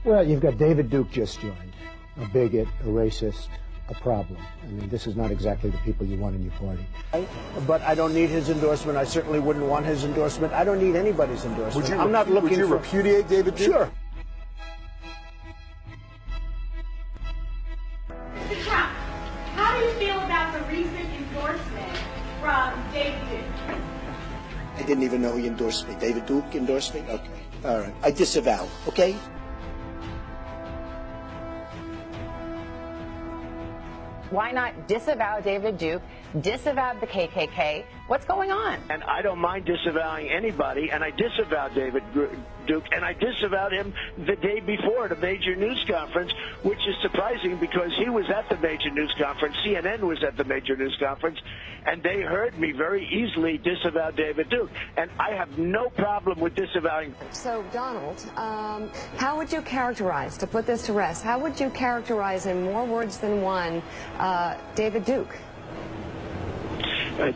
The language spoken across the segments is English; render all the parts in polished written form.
Well, you've got David Duke just joined, a bigot, a racist, a problem. I mean, this is not exactly the people you want in your party. But I don't need his endorsement. I certainly wouldn't want his endorsement. I don't need anybody's endorsement. Would you repudiate David Duke? Sure. Mr. Trump, how do you feel about the recent endorsement from David Duke? I didn't even know he endorsed me. David Duke endorsed me? Okay. All right. I disavow, okay? Why not disavow David Duke, disavow the KKK? What's going on? And I don't mind disavowing anybody, and I disavowed David Duke, and I disavowed him the day before at a major news conference, which is surprising because he was at the major news conference, CNN was at the major news conference, and they heard me very easily disavow David Duke. And I have no problem with disavowing. So, Donald, how would you characterize, to put this to rest, how would you characterize in more words than one David Duke?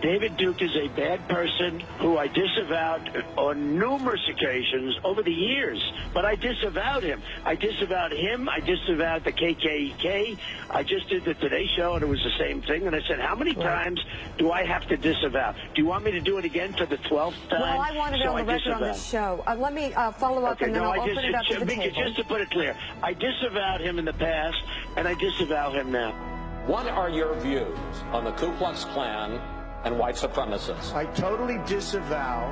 David Duke is a bad person who I disavowed on numerous occasions over the years, but I disavowed him. I disavowed him. I disavowed the KKK. I just did the Today Show, and it was the same thing. And I said, how many times do I have to disavow? Do you want me to do it again for the 12th time? Well, I wanted it on the record on this show. Let me follow up, and then I'll open it up to the table. Just to put it clear, I disavowed him in the past, and I disavow him now. What are your views on the Ku Klux Klan and white supremacists? I totally disavow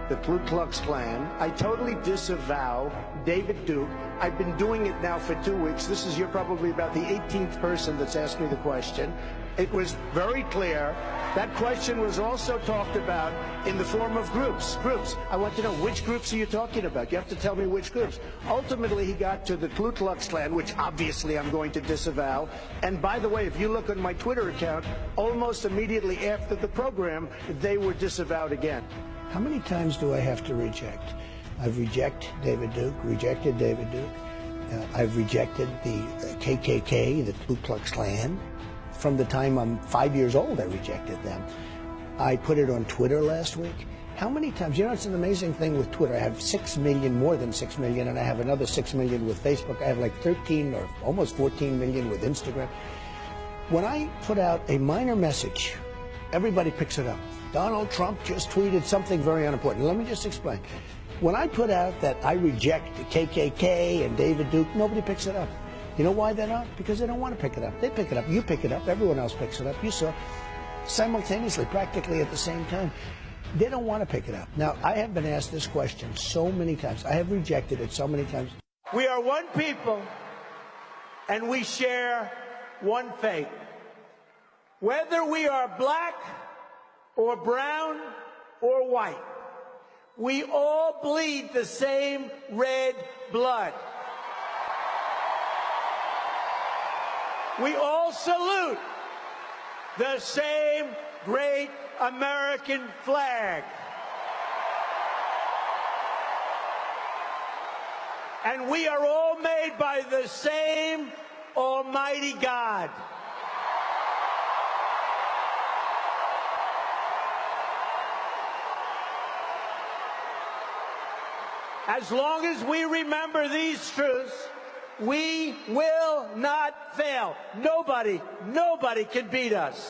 the Ku Klux Klan. I totally disavow David Duke. I've been doing it now for 2 weeks. You're probably about the 18th person that's asked me the question. It was very clear. That question was also talked about in the form of groups. I want to know, which groups are you talking about? You have to tell me which groups. Ultimately, he got to the Ku Klux Klan, which obviously I'm going to disavow. And by the way, if you look on my Twitter account, almost immediately after the program, they were disavowed again. How many times do I have to reject? I've rejected David Duke. I've rejected the KKK, the Ku Klux Klan. From the time I'm 5 years old, I rejected them. I put it on Twitter last week. How many times? You know, it's an amazing thing with Twitter. I have 6 million, more than 6 million, and I have another 6 million with Facebook. I have like 13 or almost 14 million with Instagram. When I put out a minor message, everybody picks it up. Donald Trump just tweeted something very unimportant. Let me just explain. When I put out that I reject the KKK and David Duke, nobody picks it up. You know why they're not? Because they don't want to pick it up. They pick it up. You pick it up. Everyone else picks it up. You saw simultaneously, practically at the same time. They don't want to pick it up. Now, I have been asked this question so many times. I have rejected it so many times. We are one people, and we share one faith. Whether we are black or brown or white, we all bleed the same red blood. We all salute the same great American flag. And we are all made by the same Almighty God. As long as we remember these truths, we will not fail. Nobody can beat us.